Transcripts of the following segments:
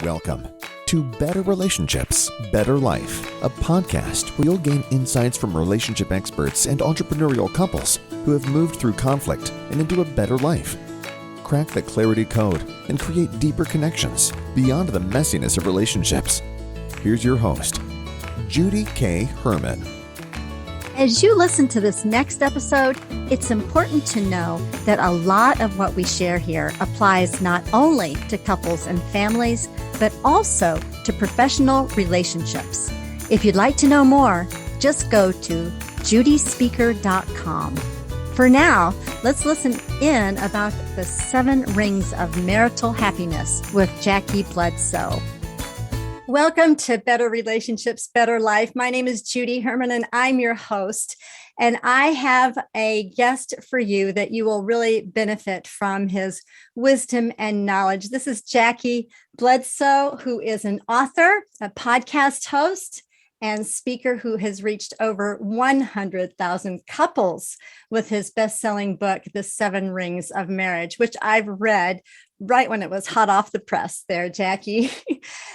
Welcome to Better Relationships, Better Life, a podcast where you'll gain insights from relationship experts and entrepreneurial couples who have moved through conflict and into a better life. Crack the clarity code and create deeper connections beyond the messiness of relationships. Here's your host, Judy K. Herman. As you listen to this next episode, it's important to know that a lot of what we share here applies not only to couples and families, but also to professional relationships. If you'd like to know more, just go to judyspeaker.com. For now, let's listen in about the 7 rings of marital happiness with Jackie Bledsoe. Welcome to Better Relationships, Better Life. My name is Judy Herman, and I'm your host. And I have a guest for you that you will really benefit from his wisdom and knowledge. This is Jackie Bledsoe, who is an author, a podcast host, and speaker who has reached over 100,000 couples with his best-selling book, The 7 Rings of Marriage, which I've read right when it was hot off the press there, Jackie.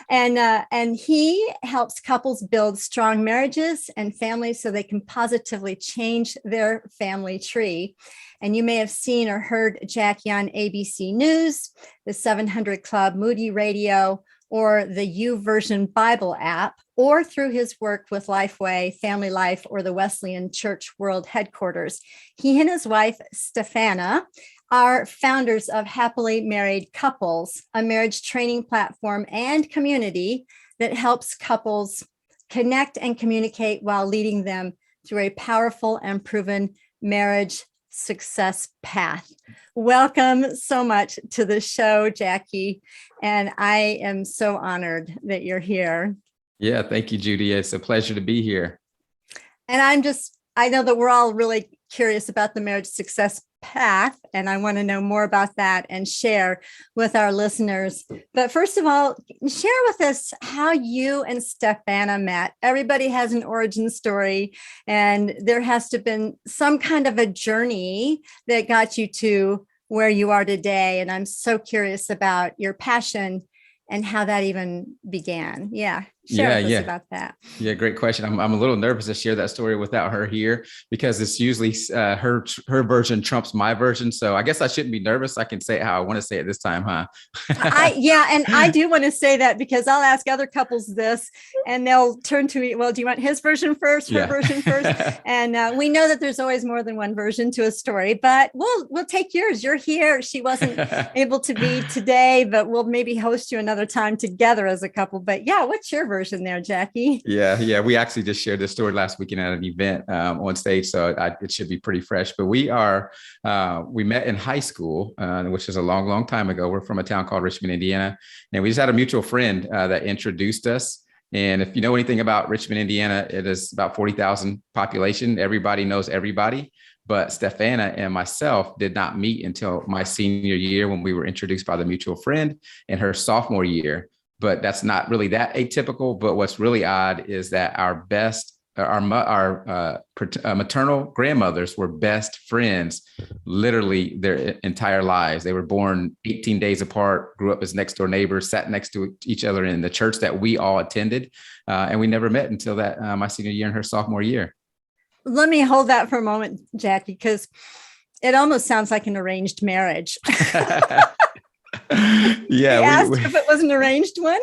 And he helps couples build strong marriages and families so they can positively change their family tree. And you may have seen or heard Jackie on ABC News, the 700 Club, Moody Radio, or the YouVersion Bible app, or through his work with Lifeway, Family Life, or the Wesleyan Church World Headquarters. He and his wife, Stephana, are founders of Happily Married Couples, a marriage training platform and community that helps couples connect and communicate while leading them through a powerful and proven marriage success path. Welcome so much to the show, Jackie. And I am so honored that you're here. Yeah, thank you, Judy. It's a pleasure to be here. And I know that we're all really curious about the marriage success path, and I want to know more about that and share with our listeners. But first of all, share with us how you and Stephana met. Everybody has an origin story, and there has to have been some kind of a journey that got you to where you are today. And I'm so curious about your passion and how that even began. Share with us about that. Yeah, great question. I'm a little nervous to share that story without her here because it's usually her version trumps my version. So I guess I shouldn't be nervous. I can say it how I want to say it this time, huh? And I do want to say that because I'll ask other couples this and they'll turn to me, well, do you want his version first, her version first? And we know that there's always more than one version to a story, but we'll take yours. You're here. She wasn't able to be today, but we'll maybe host you another time together as a couple. But yeah, what's your version there, Jackie? Yeah. We actually just shared this story last weekend at an event on stage, so it should be pretty fresh. But we met in high school, which is a long, long time ago. We're from a town called Richmond, Indiana, and we just had a mutual friend that introduced us. And if you know anything about Richmond, Indiana, it is about 40,000 population. Everybody knows everybody. But Stephana and myself did not meet until my senior year when we were introduced by the mutual friend, and her sophomore year. But that's not really that atypical. But what's really odd is that our maternal grandmothers were best friends literally their entire lives. They were born 18 days apart, grew up as next door neighbors, sat next to each other in the church that we all attended. And we never met until that my senior year and her sophomore year. Let me hold that for a moment, Jackie, because it almost sounds like an arranged marriage. Yeah, asked if it was an arranged one.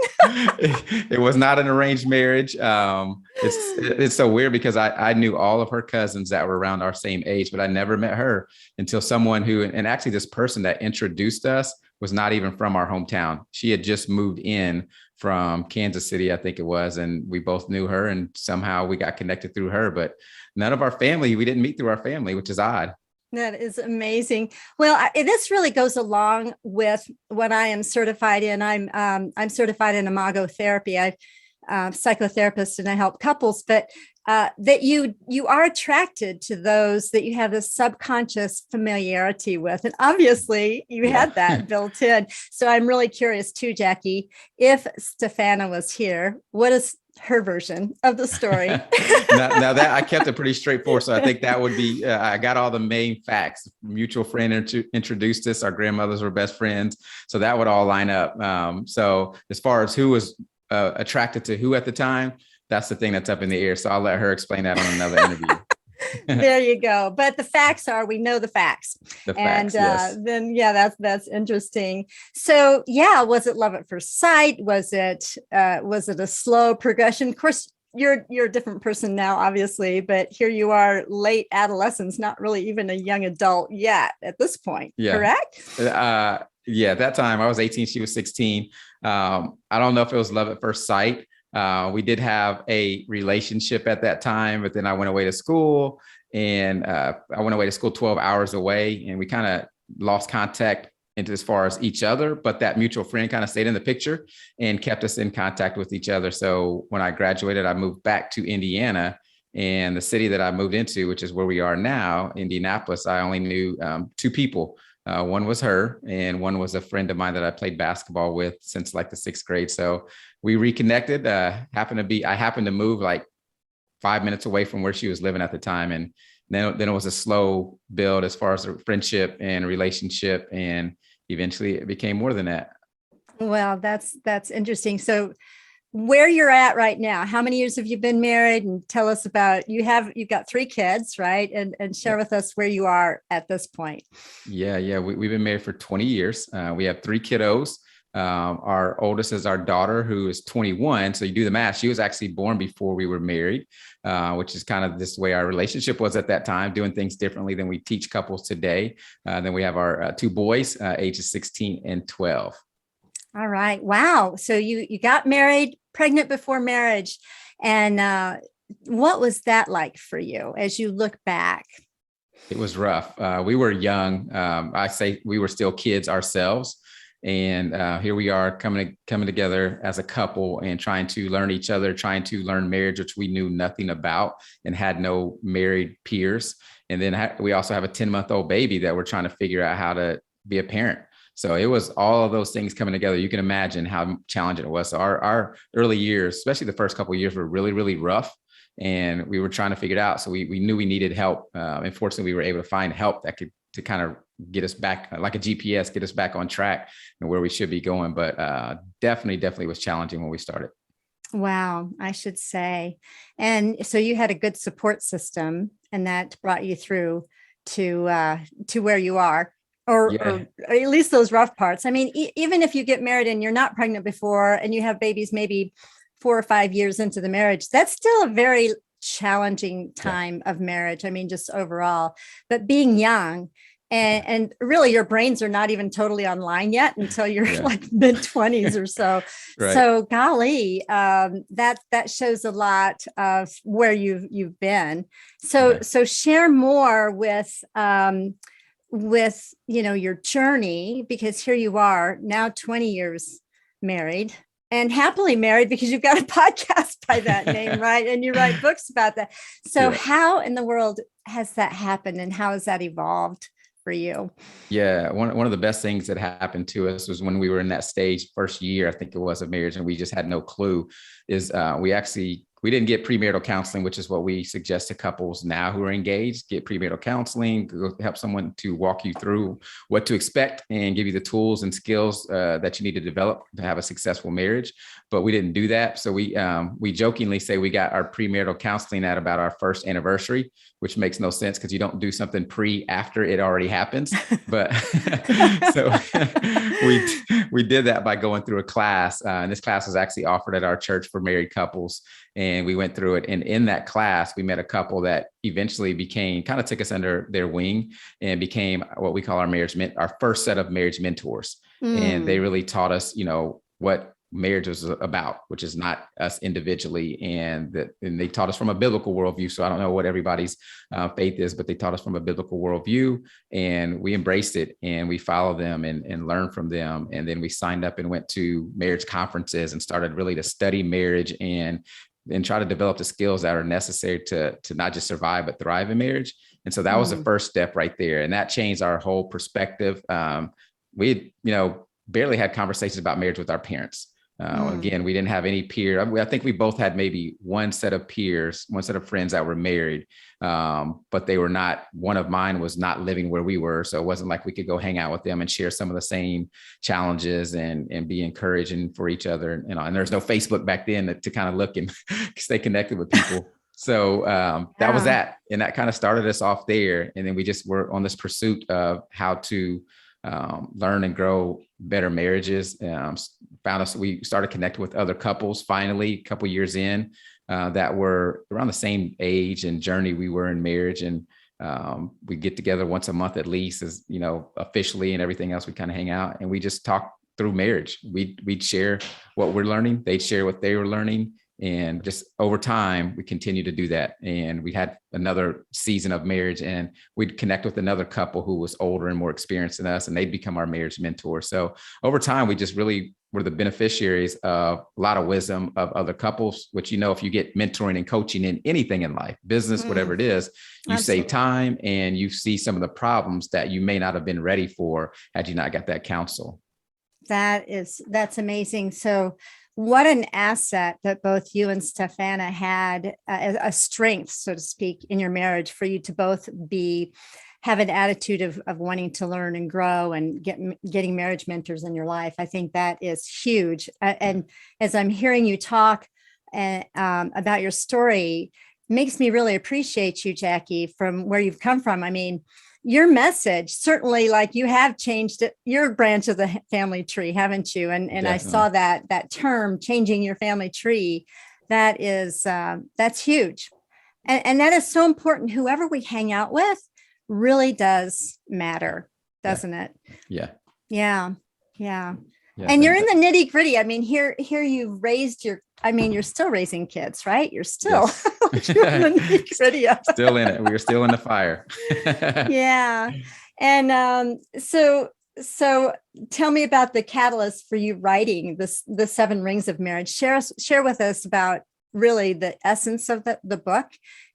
It was not an arranged marriage. It's so weird because I knew all of her cousins that were around our same age, but I never met her until someone and actually this person that introduced us was not even from our hometown. She had just moved in from Kansas City, I think it was, and we both knew her, and somehow we got connected through her. But none of our family, we didn't meet through our family, which is odd. That is amazing. Well, this really goes along with what I am certified in. I'm certified in imago therapy. psychotherapist and I help couples, but that you are attracted to those that you have this subconscious familiarity with. And obviously you had that built in. So I'm really curious too, Jackie, if Stephana was here, what is her version of the story? now that I kept it pretty straightforward. So I think that would be, I got all the main facts. Mutual friend introduced us. Our grandmothers were best friends. So that would all line up. So as far as who was attracted to who at the time, that's the thing that's up in the air. So I'll let her explain that on another interview. There you go. But the facts are, we know the facts. Yes. Then, that's interesting. So was it love at first sight? Was it a slow progression? Of course, you're a different person now, obviously, but here you are, late adolescence, not really even a young adult yet at this point. Correct? At that time I was 18, she was 16. I don't know if it was love at first sight. We did have a relationship at that time, but then I went away to school, and I went away to school 12 hours away, and we kind of lost contact into as far as each other, but that mutual friend kind of stayed in the picture and kept us in contact with each other. So when I graduated, I moved back to Indiana, and the city that I moved into, which is where we are now, Indianapolis, I only knew two people. One was her, and one was a friend of mine that I played basketball with since like the 6th grade. So we reconnected. I happened to move like 5 minutes away from where she was living at the time, and then it was a slow build as far as a friendship and relationship, and eventually it became more than that. Well, that's interesting. So where you're at right now, how many years have you been married? And tell us about, you've got 3 kids, right? And share with us where you are at this point. Yeah. We've been married for 20 years. We have 3 kiddos. Our oldest is our daughter, who is 21. So you do the math. She was actually born before we were married, which is kind of this way our relationship was at that time, doing things differently than we teach couples today. Then we have our 2 boys, ages 16 and 12. All right. Wow. So you got married, pregnant before marriage. And what was that like for you as you look back? It was rough. We were young. I say we were still kids ourselves. And here we are coming together as a couple and trying to learn each other, trying to learn marriage, which we knew nothing about and had no married peers. And then we also have a 10-month-old baby that we're trying to figure out how to be a parent. So it was all of those things coming together. You can imagine how challenging it was. So our early years, especially the first couple of years, were really, really rough. And we were trying to figure it out. So we knew we needed help. Unfortunately, we were able to find help that could to kind of get us back, like a GPS, get us back on track and where we should be going. But definitely was challenging when we started. Wow, I should say. And so you had a good support system, and that brought you through to where you are. Or at least those rough parts. I mean, even if you get married and you're not pregnant before and you have babies maybe 4 or 5 years into the marriage, that's still a very challenging time of marriage. I mean, just overall. But being young and really your brains are not even totally online yet until you're like mid-20s or so. Right. So golly, that shows a lot of where you've been. So share more with your journey, because here you are now 20 years married and happily married, because you've got a podcast by that name, right? And you write books about that. So how in the world has that happened, and how has that evolved for you? Yeah, one of the best things that happened to us was when we were in that stage, first year, I think it was, of marriage, and we just had no clue, is we didn't get premarital counseling, which is what we suggest to couples now who are engaged. Get premarital counseling, help someone to walk you through what to expect and give you the tools and skills that you need to develop to have a successful marriage. But we didn't do that. So we jokingly say we got our premarital counseling at about our first anniversary, which makes no sense because you don't do something after it already happens. But so we did that by going through a class. And this class was actually offered at our church for married couples. And we went through it. And in that class, we met a couple that eventually took us under their wing and became what we call our first set of marriage mentors. And they really taught us, what marriage was about, which is not us individually. And they taught us from a biblical worldview. So I don't know what everybody's faith is, but they taught us from a biblical worldview, and we embraced it and we followed them and learned from them. And then we signed up and went to marriage conferences and started really to study marriage and try to develop the skills that are necessary to not just survive, but thrive in marriage. And so that was the first step right there. And that changed our whole perspective. We, barely had conversations about marriage with our parents. Again, we didn't have any peer. I think we both had maybe one set of peers, one set of friends that were married, but they were not, one of mine was not living where we were. So it wasn't like we could go hang out with them and share some of the same challenges and be encouraging for each other. And there's no Facebook back then to kind of look and stay connected with people. So that was that. And that kind of started us off there. And then we just were on this pursuit of how to learn and grow better marriages. We started connecting with other couples finally a couple years in that were around the same age and journey we were in marriage. And we get together once a month at least, as officially, and everything else. We kind of hang out and we just talk through marriage. We'd share what we're learning. They'd share what they were learning. And just over time, we continue to do that. And we had another season of marriage, and we'd connect with another couple who was older and more experienced than us, and they'd become our marriage mentor. So over time, we just really were the beneficiaries of a lot of wisdom of other couples, which, if you get mentoring and coaching in anything in life, business, whatever it is, you save time and you see some of the problems that you may not have been ready for had you not got that counsel. That's amazing. So what an asset that both you and Stephana had, a strength, so to speak, in your marriage for you to both have an attitude of wanting to learn and grow and getting marriage mentors in your life. I think that is huge. And as I'm hearing you talk about your story, makes me really appreciate you, Jackie, from where you've come from. I mean, your message, certainly, like, you have changed your branch of the family tree, haven't you? And I saw that term, changing your family tree. That's huge. And that is so important. Whoever we hang out with really does matter, doesn't it? Yeah. And you're in the nitty gritty. I mean, here you've raised you're still raising kids, right? You're still in the nitty gritty. Still in it. We are still in the fire. Yeah. And so tell me about the catalyst for you writing the 7 Rings of Marriage. Share with us about really the essence of the book.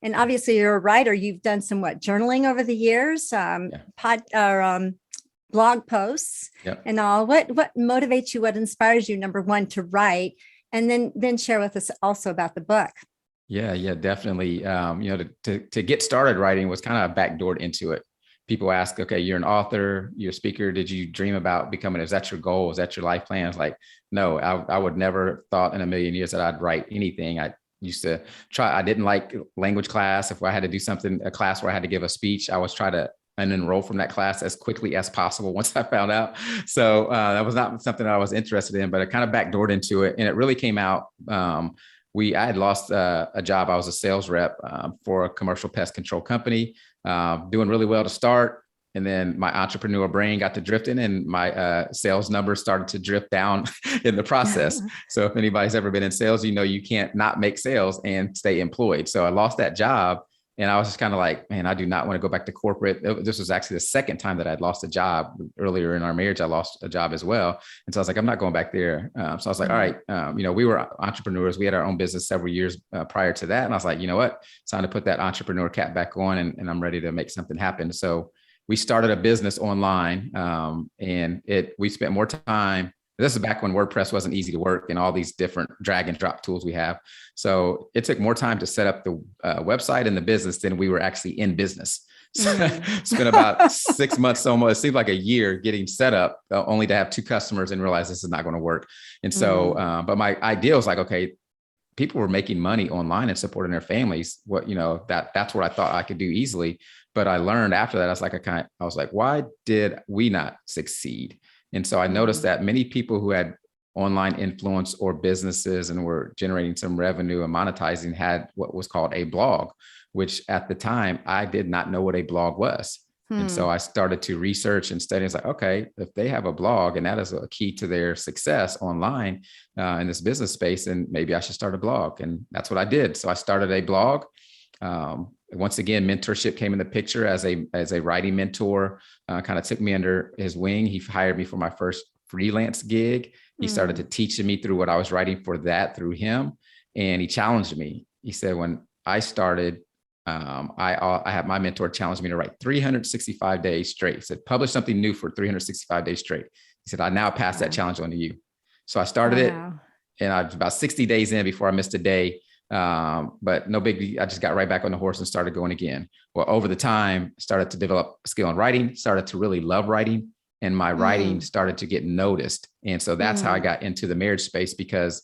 And obviously you're a writer. You've done some journaling over the years, blog posts, and all. What motivates you? What inspires you, number one, to write? And then share with us also about the book. Yeah, definitely. To get started writing was kind of backdoored into it. People ask, okay, you're an author, you're a speaker. Did you dream about becoming, is that your goal? Is that your life plan? It's like, no, I would never thought in a million years that I'd write anything. I used to try. I didn't like language class. If I had to do something, a class where I had to give a speech, I was try to enroll from that class as quickly as possible once I found out. So that was not something I was interested in, but it kind of backdoored into it. And it really came out. I had lost a job. I was a sales rep for a commercial pest control company, doing really well to start. And then my entrepreneur brain got to drifting, and my sales numbers started to drift down in the process. So if anybody's ever been in sales, you can't not make sales and stay employed. So I lost that job. And I was just kind of like, man, I do not want to go back to corporate. This was actually the second time that I'd lost a job. Earlier in our marriage, I lost a job as well. And so I was like, I'm not going back there. So I was like, all right, we were entrepreneurs. We had our own business several years prior to that. And I was like, you know what? It's time to put that entrepreneur cap back on, and I'm ready to make something happen. So we started a business online, and we spent more time. This is back when WordPress wasn't easy to work and all these different drag and drop tools we have. So it took more time to set up the website and the business than we were actually in business. So spent about 6 months, almost, it seemed like a year getting set up, only to have 2 customers and realize this is not going to work. And so, but my idea was like, okay, people were making money online and supporting their families. That's what I thought I could do easily. But I learned after that, I was like, why did we not succeed? And so I noticed that many people who had online influence or businesses and were generating some revenue and monetizing had what was called a blog, which at the time I did not know what a blog was. And so I started to research and study. It's like, okay, if they have a blog and that is a key to their success online in this business space, and maybe I should start a blog. And that's what I did. So I started a blog. Once again, mentorship came in the picture as a writing mentor, kind of took me under his wing. He hired me for my first freelance gig. He started to teach me through what I was writing for that through him. And he challenged me. He said, when I started, I had my mentor challenged me to write 365 days straight. He said, publish something new for 365 days straight. He said, I now pass that challenge on to you. So I started it, and I was about 60 days in before I missed a day. But no big, I just got right back on the horse and started going again. Well, over the time, started to develop a skill in writing, started to really love writing, and my writing started to get noticed. And so that's how I got into the marriage space, because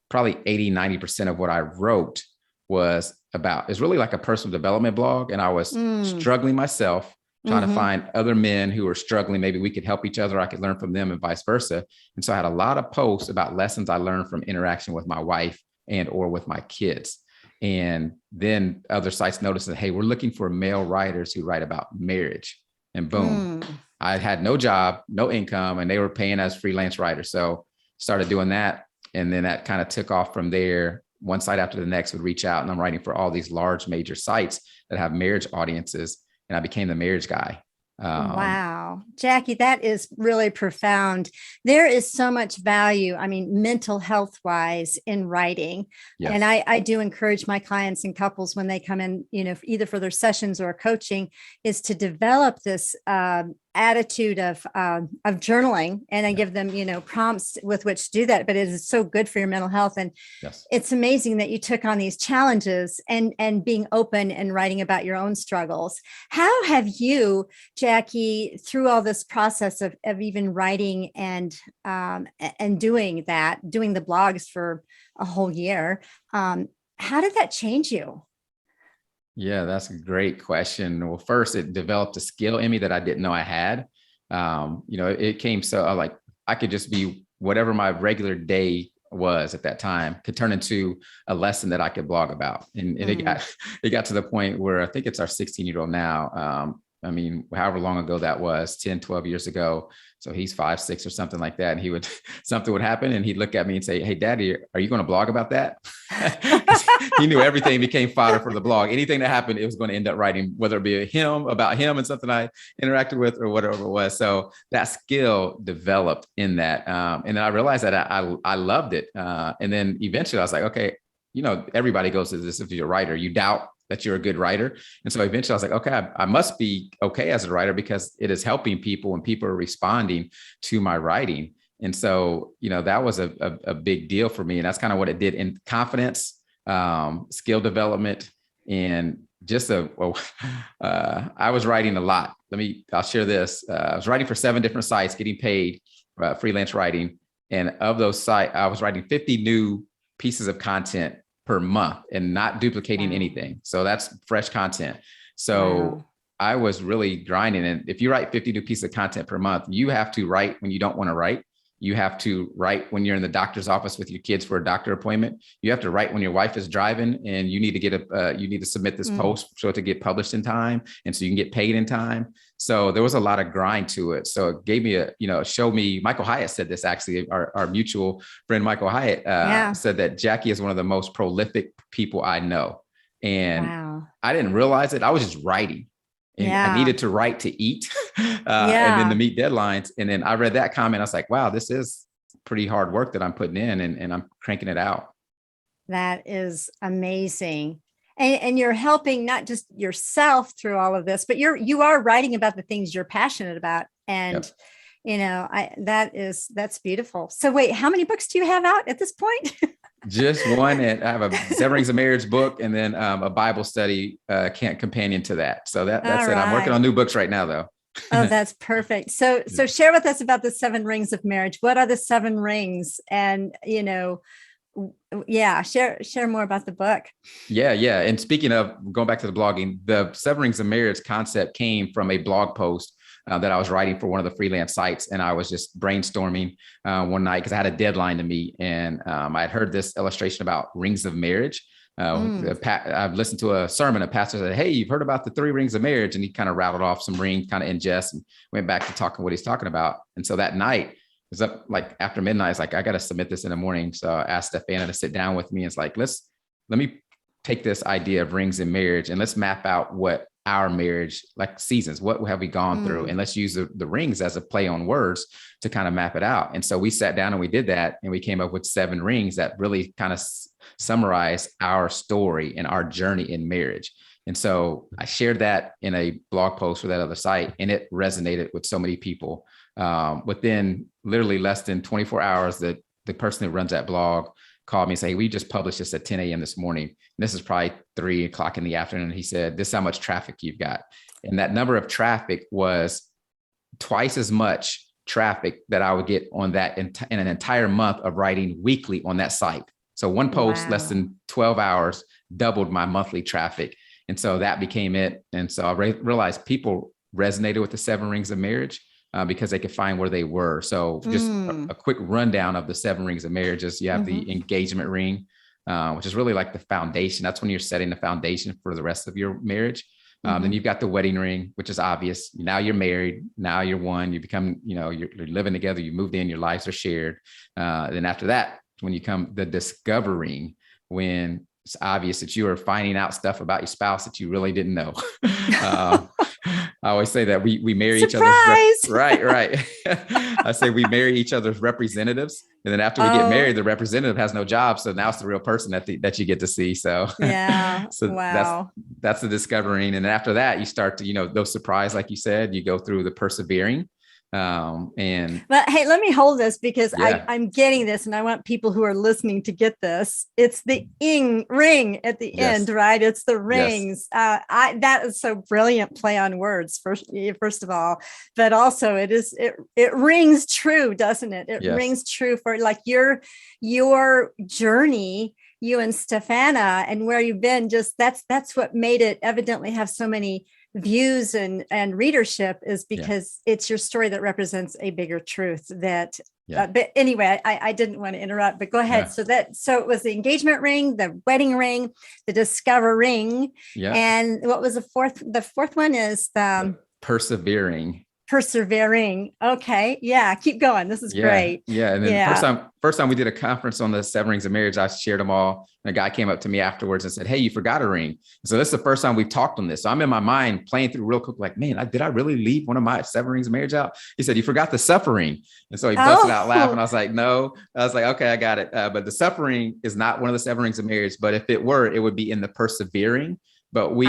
probably 80-90% of what I wrote was about, it's really like a personal development blog. And I was struggling myself, trying to find other men who were struggling. Maybe we could help each other. I could learn from them and vice versa. And so I had a lot of posts about lessons I learned from interaction with my wife and or with my kids. And then other sites noticed that, hey, we're looking for male writers who write about marriage. And boom, I had no job, no income, and they were paying as freelance writers. So started doing that. And then that kind of took off from there. One site after the next would reach out, and I'm writing for all these large major sites that have marriage audiences. And I became the marriage guy. Wow. Jackie, that is really profound. There is so much value, I mean, mental health wise in writing. Yes. And I do encourage my clients and couples when they come in, either for their sessions or coaching, is to develop this attitude of journaling. And I give them, prompts with which to do that, but it is so good for your mental health. And it's amazing that you took on these challenges and being open and writing about your own struggles. How have you, Jackie, through all this process of even writing and doing the blogs for a whole year, how did that change you? Yeah, that's a great question. Well, first, it developed a skill in me that I didn't know I had. It came so I could just be whatever my regular day was at that time, could turn into a lesson that I could blog about. And it got to the point where I think it's our 16-year-old now. However long ago that was, 10, 12 years ago. So he's 5, 6 or something like that. And something would happen and he'd look at me and say, "Hey, Daddy, are you going to blog about that?" He knew everything became fodder for the blog. Anything that happened, it was going to end up writing, whether it be about him and something I interacted with or whatever it was. So that skill developed in that. And then I realized that I loved it. And then eventually I was like, okay, everybody goes to this. If you're a writer, you doubt that you're a good writer. And so eventually I was like, okay, I must be okay as a writer, because it is helping people and people are responding to my writing. And so, that was a big deal for me. And that's kind of what it did in confidence, skill development, and just I was writing a lot. I'll share this. I was writing for 7 different sites, getting paid freelance writing. And of those sites, I was writing 50 new pieces of content per month and not duplicating anything. So that's fresh content. So I was really grinding. And if you write 50 new pieces of content per month, you have to write when you don't want to write. You have to write when you're in the doctor's office with your kids for a doctor appointment. You have to write when your wife is driving and you need to submit this post so it to get published in time. And so you can get paid in time. So there was a lot of grind to it. So it gave me showed me, Michael Hyatt said this, actually, our mutual friend, Michael Hyatt said that Jackie is one of the most prolific people I know. And I didn't realize it. I was just writing. And I needed to write to eat and then to meet deadlines. And then I read that comment. I was like, wow, this is pretty hard work that I'm putting in and I'm cranking it out. That is amazing. And you're helping not just yourself through all of this, but you are writing about the things you're passionate about. And, that's beautiful. So wait, how many books do you have out at this point? Just one. And I have a 7 Rings of Marriage book and then a Bible study companion to that. So that's it. I'm working on new books right now, though. Oh, that's perfect. So share with us about the 7 Rings of Marriage. What are the 7 rings? And, share more about the book. Yeah. And speaking of going back to the blogging, the 7 Rings of Marriage concept came from a blog post that I was writing for one of the freelance sites. And I was just brainstorming one night because I had a deadline to meet. And I had heard this illustration about rings of marriage. I've listened to a sermon. A pastor said, "Hey, you've heard about the 3 rings of marriage," and he kind of rattled off some ring kind of ingest and went back to talking what he's talking about. And so that night, it was up like after midnight. It's like, I got to submit this in the morning. So I asked Stephana to sit down with me. It's like, let me take this idea of rings in marriage and let's map out what our marriage, like seasons, what have we gone through? And let's use the rings as a play on words to kind of map it out. And so we sat down and we did that. And we came up with 7 rings that really kind of summarize our story and our journey in marriage. And so I shared that in a blog post for that other site, and it resonated with so many people. Within literally less than 24 hours, the person who runs that blog called me and said, "Hey, we just published this at 10 a.m. this morning." And this is probably 3 o'clock in the afternoon. He said, "This is how much traffic you've got." And that number of traffic was twice as much traffic that I would get on that in an entire month of writing weekly on that site. So one post, less than 12 hours, doubled my monthly traffic. And so that became it. And so I realized people resonated with the 7 rings of marriage because they could find where they were. So just a quick rundown of the 7 rings of marriage is you have the engagement ring, which is really like the foundation. That's when you're setting the foundation for the rest of your marriage. Then you've got the wedding ring, which is obvious. Now you're married. Now you're one. You become, you're living together. You moved in. Your lives are shared. Then after that, when you come the discovering, when it's obvious that you are finding out stuff about your spouse that you really didn't know. I always say that we marry Surprise! each other's right. I say we marry each other's representatives, and then after we get married, the representative has no job, so now it's the real person that you get to see. So yeah, wow. That's the discovering, and then after that, you start to those surprise, like you said, you go through the persevering. But hey, let me hold this because I'm getting this, and I want people who are listening to get this. It's the ring at the end, right? It's the rings. Yes. That is so brilliant play on words. First of all, but also it rings true, doesn't it? It rings true for like your journey, you and Stephana, and where you've been. Just that's what made it evidently have so many views and readership, is because it's your story that represents a bigger truth that, but anyway, I didn't want to interrupt, but go ahead. So it was the engagement ring, the wedding ring, the discover ring. And what was the fourth? The fourth one is the persevering. Okay. Yeah. Keep going. This is great. Yeah. And then first time we did a conference on the 7 rings of marriage, I shared them all. And a guy came up to me afterwards and said, "Hey, you forgot a ring." So this is the first time we've talked on this. So I'm in my mind playing through real quick, like, man, did I really leave one of my 7 rings of marriage out? He said, "You forgot the suffering." And so he busted out laughing. I was like, no. I was like, okay, I got it. But the suffering is not one of the 7 rings of marriage. But if it were, it would be in the persevering. But we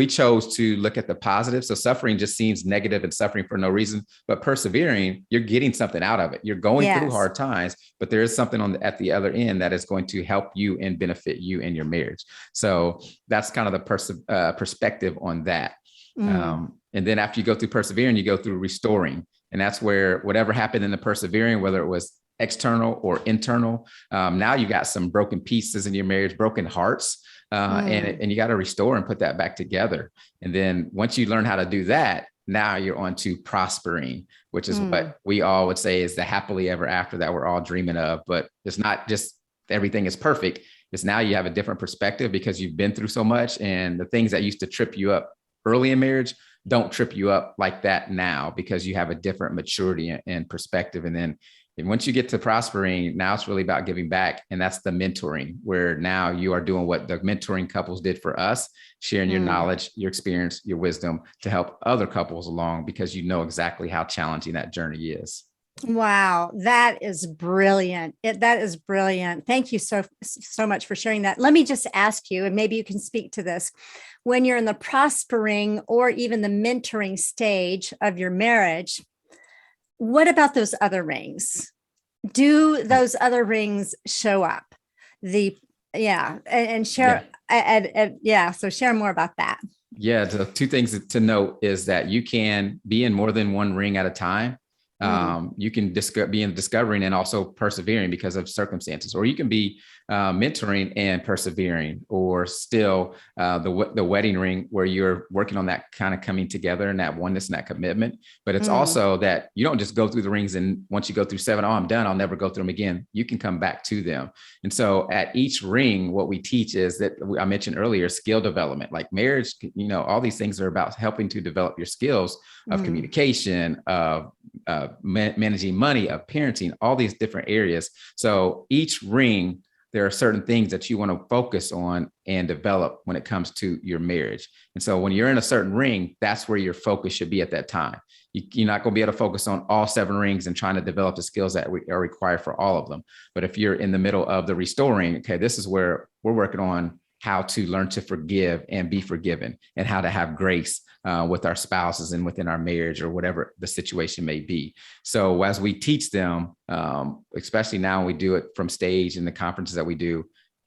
chose to look at the positive. So suffering just seems negative and suffering for no reason, but persevering, you're getting something out of it. You're going through hard times, but there is something at the other end that is going to help you and benefit you in your marriage. So that's kind of the perspective on that. And then after you go through persevering, you go through restoring. And that's where whatever happened in the persevering, whether it was external or internal, now you got some broken pieces in your marriage, broken hearts. And you got to restore and put that back together. And then once you learn how to do that, now you're on to prospering, which is what we all would say is the happily ever after that we're all dreaming of. But it's not just everything is perfect. It's now you have a different perspective because you've been through so much, and the things that used to trip you up early in marriage don't trip you up like that now because you have a different maturity and perspective. And then once you get to prospering, now it's really about giving back. And that's the mentoring, where now you are doing what the mentoring couples did for us, sharing your knowledge, your experience, your wisdom to help other couples along, because you know exactly how challenging that journey is. Wow, that is brilliant. That is brilliant. Thank you so much for sharing that. Let me just ask you, and maybe you can speak to this. When you're in the prospering or even the mentoring stage of your marriage, what about those other rings? Do those other rings show up? And share. So share more about that. Yeah. The 2 things to note is that you can be in more than one ring at a time. You can be in discovering and also persevering because of circumstances, or you can be mentoring and persevering, or still the wedding ring where you're working on that kind of coming together and that oneness and that commitment. But it's also that you don't just go through the rings and once you go through 7, oh, I'm done, I'll never go through them again. You can come back to them. And so at each ring, what we teach is that I mentioned earlier, skill development, like marriage, all these things are about helping to develop your skills of communication, of managing money, of parenting, all these different areas. So each ring, there are certain things that you want to focus on and develop when it comes to your marriage. And so when you're in a certain ring, that's where your focus should be at that time. You're not going to be able to focus on all 7 rings and trying to develop the skills that are required for all of them. But if you're in the middle of the restoring, okay, this is where we're working on how to learn to forgive and be forgiven, and how to have grace with our spouses and within our marriage, or whatever the situation may be. So as we teach them, especially now we do it from stage in the conferences that we do,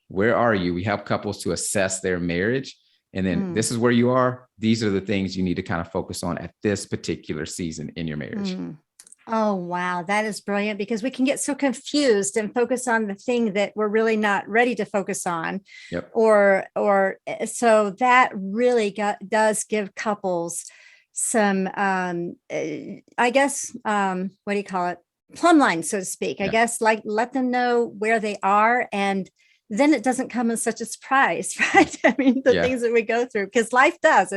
where are you? We help couples to assess their marriage. And then this is where you are. These are the things you need to kind of focus on at this particular season in your marriage. Oh, wow. That is brilliant, because we can get so confused and focus on the thing that we're really not ready to focus on. Yep. Or so that really does give couples some, I guess, what do you call it? Plumb line, so to speak. I guess, like, let them know where they are, and then it doesn't come as such a surprise, right? I mean, the things that we go through, because life does,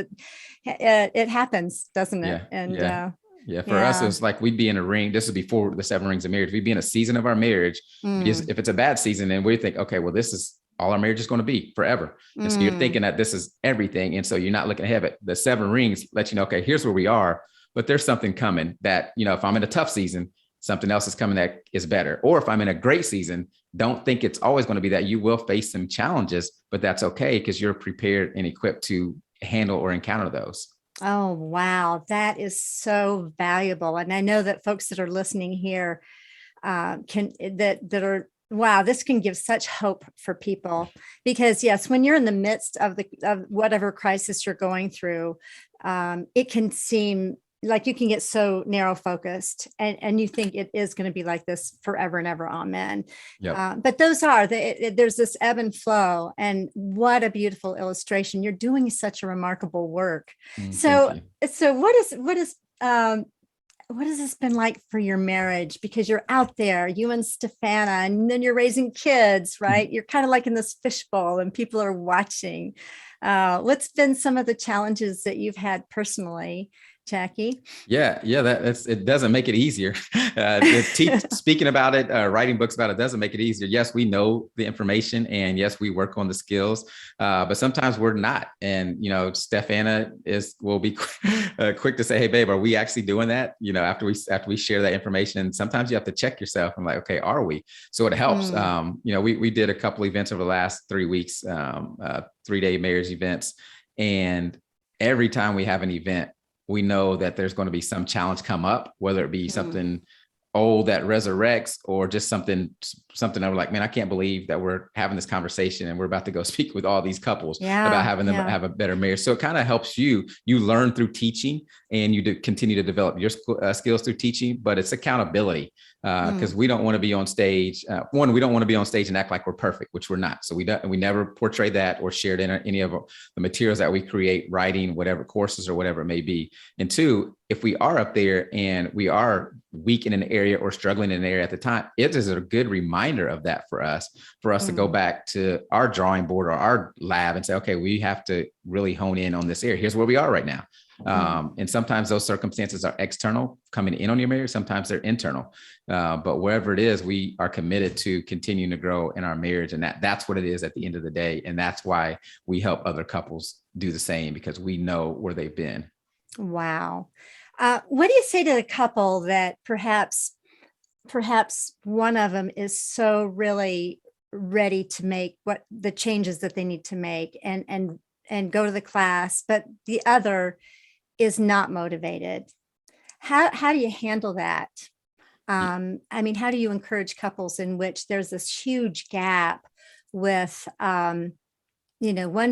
it happens, doesn't it? For us, it was like we'd be in a ring. This is before the 7 rings of marriage. We'd be in a season of our marriage. If it's a bad season, then we think, okay, well, this is all our marriage is going to be forever. And so you're thinking that this is everything. And so you're not looking ahead. But the 7 rings let you know, okay, here's where we are, but there's something coming that, if I'm in a tough season, something else is coming that is better. Or if I'm in a great season, don't think it's always going to be that. You will face some challenges, but that's okay, because you're prepared and equipped to handle or encounter those. Oh, wow. That is so valuable. And I know that folks that are listening here this can give such hope for people, because yes, when you're in the midst of whatever crisis you're going through, it can seem like you can get so narrow focused, and you think it is going to be like this forever and ever. Amen. Yep. But there's this ebb and flow, and what a beautiful illustration. You're doing such a remarkable work. So what has this been like for your marriage? Because you're out there, you and Stephana, and then you're raising kids, right? You're kind of like in this fishbowl and people are watching. What's been some of the challenges that you've had personally, Jackie? It doesn't make it easier. Speaking about it, writing books about it doesn't make it easier. Yes, we know the information, and yes, we work on the skills, but sometimes we're not. And Stephana will be quick to say, "Hey, babe, are we actually doing that?" After we share that information, and sometimes you have to check yourself. I'm like, okay, are we? So it helps. We did a couple events over the last 3 weeks, 3-day marriage events, and every time we have an event, we know that there's going to be some challenge come up, whether it be something old that resurrects, or just something that we're like, man, I can't believe that we're having this conversation and we're about to go speak with all these couples about having them have a better marriage. So it kind of helps you learn through teaching, and you continue to develop your skills through teaching, but it's accountability. Because we don't want to be on stage. We don't want to be on stage and act like we're perfect, which we're not. So we never portray that or shared in any of the materials that we create, writing, whatever courses or whatever it may be. And 2, if we are up there and we are weak in an area or struggling in an area at the time, it is a good reminder of that for us to go back to our drawing board or our lab and say, okay, we have to really hone in on this area. Here's where we are right now. And sometimes those circumstances are external coming in on your marriage. Sometimes they're internal. But wherever it is, we are committed to continuing to grow in our marriage. And that's what it is at the end of the day. And that's why we help other couples do the same, because we know where they've been. Wow. What do you say to the couple that perhaps one of them is so really ready to make what the changes that they need to make and go to the class, but the other is not motivated? How do you handle that? How do you encourage couples in which there's this huge gap with, one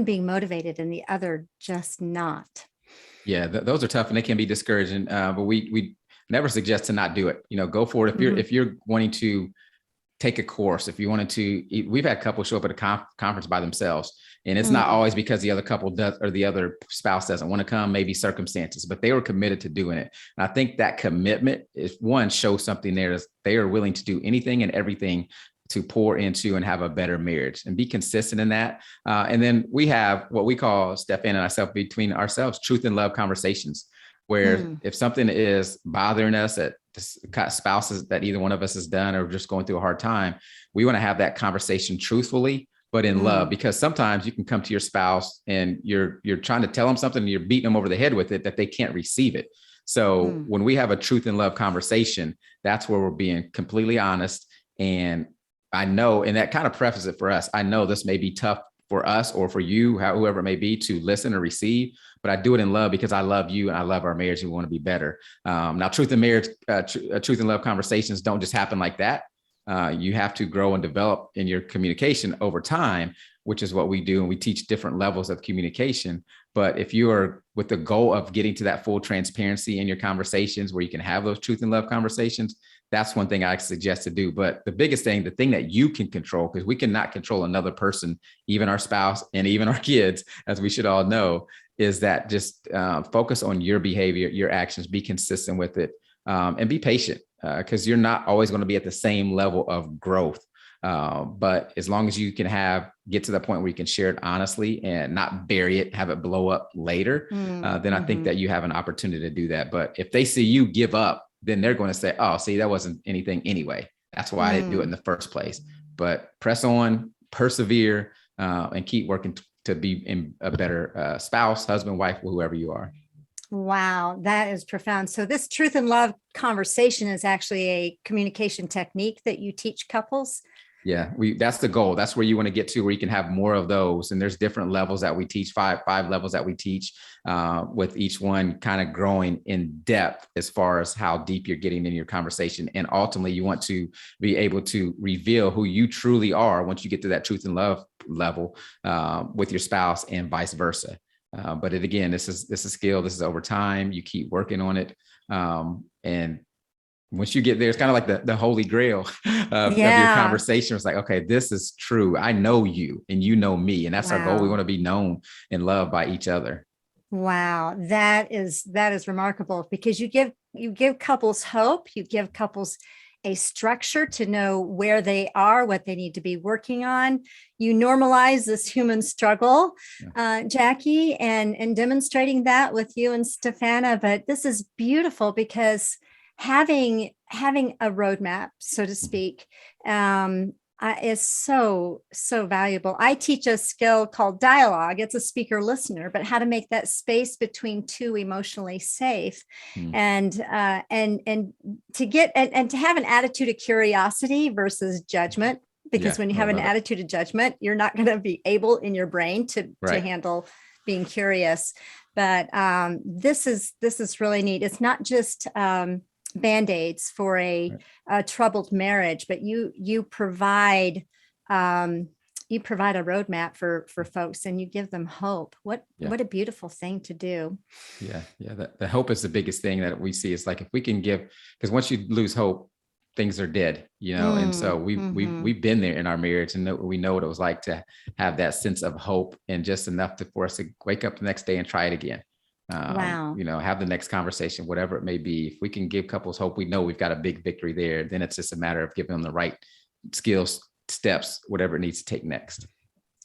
being motivated and the other just not? Yeah, those are tough and they can be discouraging. But never suggest to not do it. Go for it. If you're wanting to take a course, if you wanted to, we've had couples show up at a conference by themselves, and it's not always because the other couple does or the other spouse doesn't want to come, maybe circumstances, but they were committed to doing it. And I think that commitment is one, shows something there is they are willing to do anything and everything to pour into and have a better marriage and be consistent in that. And then we have what we call, Stephana and myself, between ourselves, truth and love conversations, where if something is bothering us that spouses that either one of us has done or just going through a hard time, we want to have that conversation truthfully, but in love, because sometimes you can come to your spouse and you're trying to tell them something and you're beating them over the head with it that they can't receive it. So when we have a truth and love conversation, that's where we're being completely honest. And I know, and that kind of prefaces it for us, I know this may be tough for us or for you, whoever it may be, to listen or receive, but I do it in love because I love you and I love our marriage and we want to be better. Now, truth and love conversations don't just happen like that. You have to grow and develop in your communication over time, which is what we do. And we teach different levels of communication. But if you are with the goal of getting to that full transparency in your conversations where you can have those truth and love conversations, that's one thing I suggest to do. But the biggest thing, the thing that you can control, because we cannot control another person, even our spouse and even our kids, as we should all know, is that just focus on your behavior, your actions, be consistent with it, and be patient, because you're not always going to be at the same level of growth. But as long as you can get to the point where you can share it honestly and not bury it, have it blow up later, then I think that you have an opportunity to do that. But if they see you give up, then they're going to say, oh, see, that wasn't anything anyway. That's why I didn't do it in the first place. But press on, persevere, and keep working to be a better spouse, husband, wife, whoever you are. Wow, that is profound. So this truth and love conversation is actually a communication technique that you teach couples. Yeah, that's the goal. That's where you want to get to, where you can have more of those. And there's different levels that we teach, five levels that we teach, with each one kind of growing in depth as far as how deep you're getting in your conversation. And ultimately, you want to be able to reveal who you truly are once you get to that truth and love level with your spouse and vice versa. But again, this is a skill. This is over time. You keep working on it. And once you get there, it's kind of like the holy grail of your conversation. It's like, okay, this is true. I know you and you know me. And that's our goal. We want to be known and loved by each other. Wow. That is remarkable, because you give couples hope. You give couples a structure to know where they are, what they need to be working on. You normalize this human struggle, Jackie, and demonstrating that with you and Stephana. But this is beautiful, because having a roadmap, so to speak, is so valuable. I teach a skill called dialogue. It's a speaker listener, but how to make that space between two emotionally safe, and to get and to have an attitude of curiosity versus judgment. Because when you have an attitude of judgment, you're not going to be able in your brain to handle being curious. But this is really neat. It's not just Band-Aids for a troubled marriage, but you provide a roadmap for folks, and you give them hope. What a beautiful thing to do. Yeah. The hope is the biggest thing that we see. It's like, if we can give, because once you lose hope, things are dead, and so we've been there in our marriage, and we know what it was like to have that sense of hope, and just enough for us to wake up the next day and try it again. Have the next conversation, whatever it may be. If we can give couples hope, we know we've got a big victory there. Then it's just a matter of giving them the right skills, steps, whatever it needs to take next.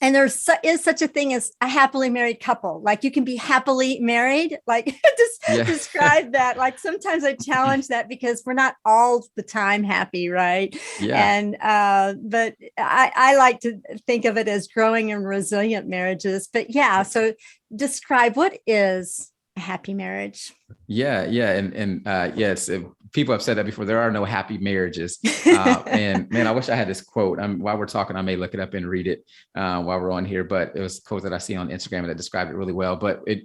And there is such a thing as a happily married couple. Like, you can be happily married, like describe that. Like, sometimes I challenge that, because we're not all the time happy. Right. Yeah. And, but I like to think of it as growing and resilient marriages. But so describe, what is a happy marriage? Yeah. And yes, people have said that before. There are no happy marriages. And man, I wish I had this quote. While we're talking, I may look it up and read it while we're on here, but it was a quote that I see on Instagram that described it really well. But it,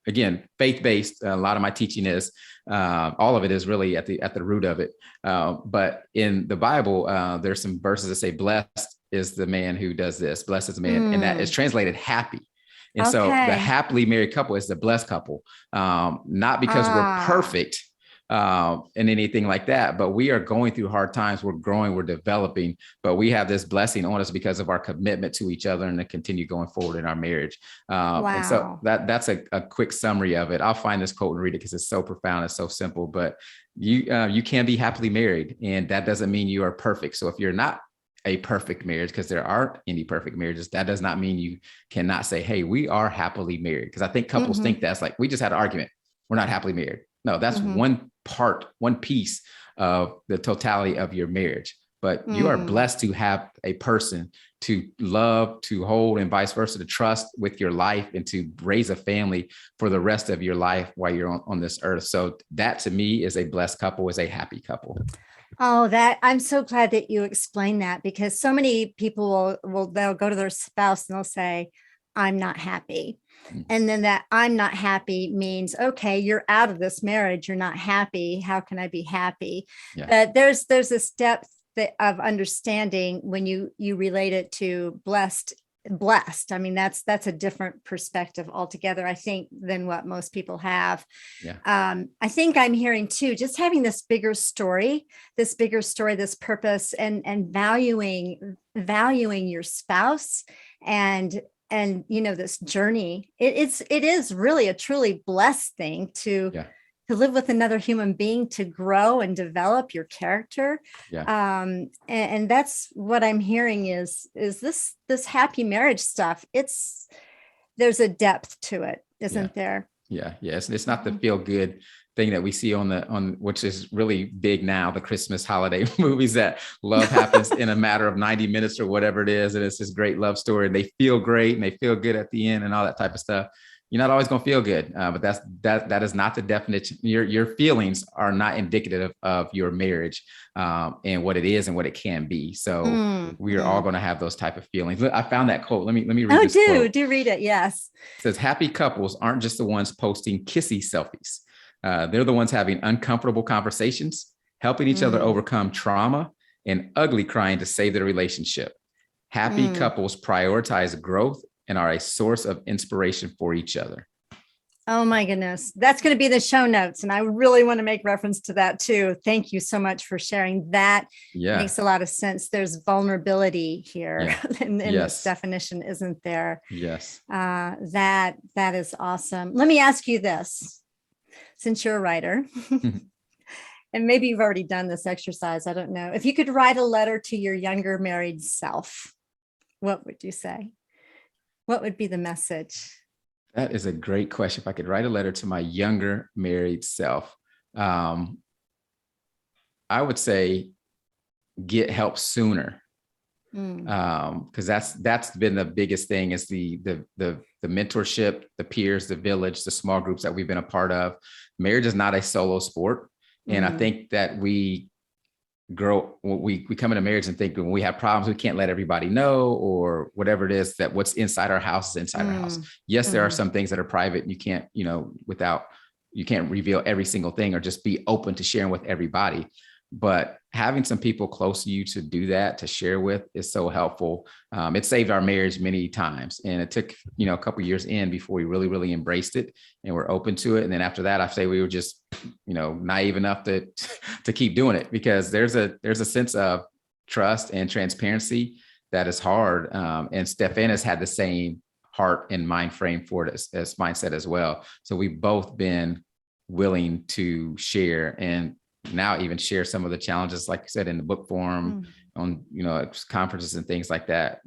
again, faith-based, a lot of my teaching is, all of it is really at the root of it. But in the Bible, there's some verses that say, blessed is the man who does this, blessed is the man. And that is translated happy. And so the happily married couple is the blessed couple, not because we're perfect, and anything like that. But we are going through hard times. We're growing, we're developing, but we have this blessing on us because of our commitment to each other and to continue going forward in our marriage. And so that's a quick summary of it. I'll find this quote and read it because it's so profound. It's so simple, but you can be happily married, and that doesn't mean you are perfect. So if you're not a perfect marriage, because there aren't any perfect marriages, that does not mean you cannot say, hey, we are happily married. Because I think couples think that's like, we just had an argument, we're not happily married. No, that's one piece of the totality of your marriage. But you are blessed to have a person to love, to hold, and vice versa, to trust with your life and to raise a family for the rest of your life while you're on this earth. So that to me is a blessed couple, is a happy couple. Oh, I'm so glad that you explained that, because so many people they'll go to their spouse and they'll say, I'm not happy. And then that I'm not happy means, okay, you're out of this marriage. You're not happy. How can I be happy? Yeah. But there's this depth of understanding when you relate it to blessed. I mean, that's a different perspective altogether, I think, than what most people have. Yeah. I think I'm hearing too, just having this bigger story, this purpose, and valuing your spouse and this journey. It is really a truly blessed thing to live with another human being, to grow and develop your character. Yeah. And that's what I'm hearing is this happy marriage stuff. There's a depth to it, isn't there? Yeah. Yes. It's not the feel good thing that we see on which is really big now, the Christmas holiday movies, that love happens in a matter of 90 minutes or whatever it is. And it's this great love story and they feel great and they feel good at the end and all that type of stuff. You're not always going to feel good, but that is not the definition. Your feelings are not indicative of your marriage and what it is and what it can be. So we are all going to have those type of feelings. Look, I found that quote. Let me read this quote. Do read it. Yes. It says, happy couples aren't just the ones posting kissy selfies. They're the ones having uncomfortable conversations, helping each other overcome trauma, and ugly crying to save their relationship. Happy couples prioritize growth and are a source of inspiration for each other. Oh my goodness. That's going to be the show notes. And I really want to make reference to that too. Thank you so much for sharing that. Yeah. Makes a lot of sense. There's vulnerability here in this definition, isn't there? Yes. That is awesome. Let me ask you this, since you're a writer, and maybe you've already done this exercise, I don't know. If you could write a letter to your younger married self, what would you say? What would be the message? That is a great question. If I could write a letter to my younger married self, I would say get help sooner. Because that's been the biggest thing, is the mentorship, the peers, the village, the small groups that we've been a part of. Marriage is not a solo sport. And I think that we come into marriage and think when we have problems, we can't let everybody know, or whatever it is, that what's inside our house is inside our house. Yes, there are some things that are private. You can't, you can't reveal every single thing or just be open to sharing with everybody. But having some people close to you to do that, to share with, is so helpful. It saved our marriage many times. And it took, a couple of years in before we really, really embraced it and were open to it. And then after that, I say we were just, naive enough to keep doing it, because there's a sense of trust and transparency that is hard. And Stephana's had the same heart and mind frame for it as mindset as well. So we've both been willing to share, and now even share some of the challenges, like you said, in the book form, on, conferences and things like that.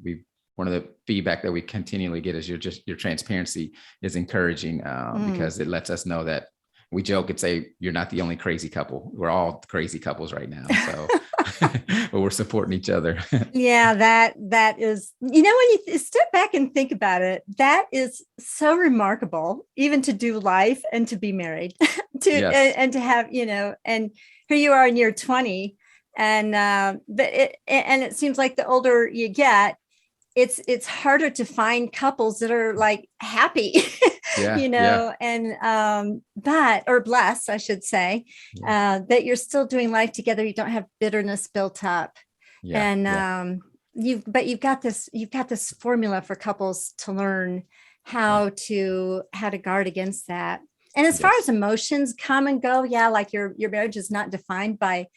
One of the feedback that we continually get is your transparency is encouraging, because it lets us know that we joke and say, you're not the only crazy couple. We're all crazy couples right now. So, but we're supporting each other. Yeah, that is, when you step back and think about it, that is so remarkable, even to do life and to be married and to have, and here you are in year 20. And, it seems like the older you get, it's harder to find couples that are like happy, or blessed, I should say, that you're still doing life together. You don't have bitterness built up. You've got this formula for couples to learn how to guard against that. And as far as emotions come and go, yeah, like your marriage is not defined by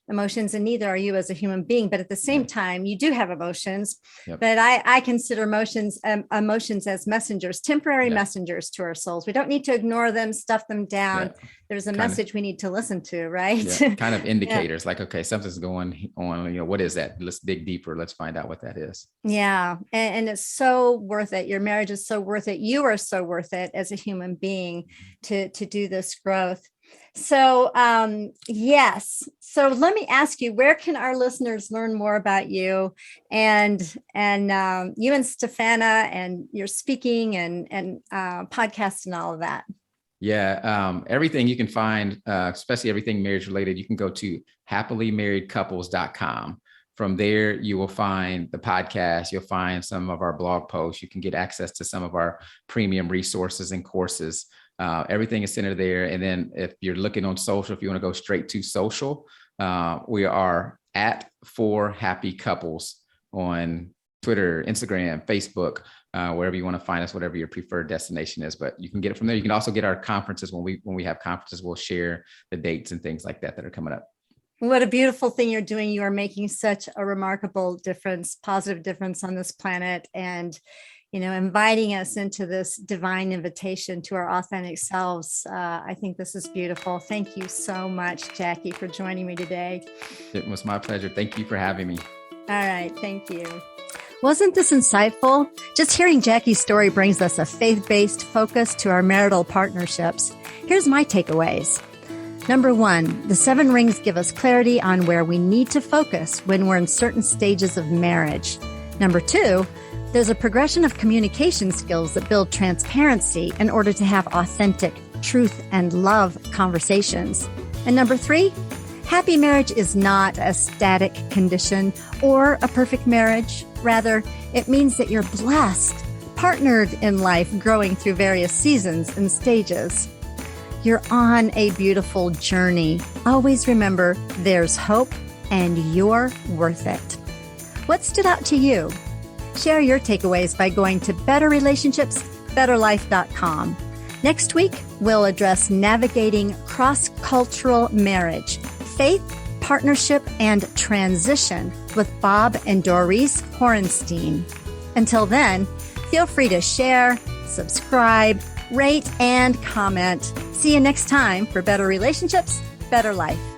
emotions, and neither are you as a human being. But at the same time, you do have emotions. But I consider emotions as messengers, temporary messengers to our souls. We don't need to ignore them, stuff them down. There's a message we need to listen to, right? Kind of indicators like, okay, something's going on. What is that? Let's dig deeper. Let's find out what that is. Yeah. And it's so worth it. Your marriage is so worth it. You are so worth it as a human being to do this growth. So, yes. So let me ask you, where can our listeners learn more about you and you and Stephana and your speaking and podcast and all of that? Yeah. Everything you can find, especially everything marriage related, you can go to happilymarriedcouples.com. From there, you will find the podcast. You'll find some of our blog posts. You can get access to some of our premium resources and courses. Everything is centered there. And then if you're looking on social, if you want to go straight to social, we are at 4 Happy Couples on Twitter, Instagram, Facebook, wherever you want to find us, whatever your preferred destination is. But you can get it from there. You can also get our conferences. When we have conferences, we'll share the dates and things like that are coming up. What a beautiful thing you're doing. You are making such a remarkable difference, positive difference on this planet. And inviting us into this divine invitation to our authentic selves. I think this is beautiful. Thank you so much, Jackie, for joining me today. It was my pleasure. Thank you for having me. All right. Thank you. Wasn't this insightful? Just hearing Jackie's story brings us a faith-based focus to our marital partnerships. Here's my takeaways. Number 1, the 7 rings give us clarity on where we need to focus when we're in certain stages of marriage. Number 2, there's a progression of communication skills that build transparency in order to have authentic, truth, and love conversations. And number 3, happy marriage is not a static condition or a perfect marriage. Rather, it means that you're blessed, partnered in life, growing through various seasons and stages. You're on a beautiful journey. Always remember, there's hope and you're worth it. What stood out to you? Share your takeaways by going to betterrelationshipsbetterlife.com. Next week, we'll address navigating cross-cultural marriage, faith, partnership, and transition with Bob and Doris Horenstein. Until then, feel free to share, subscribe, rate, and comment. See you next time for Better Relationships, Better Life.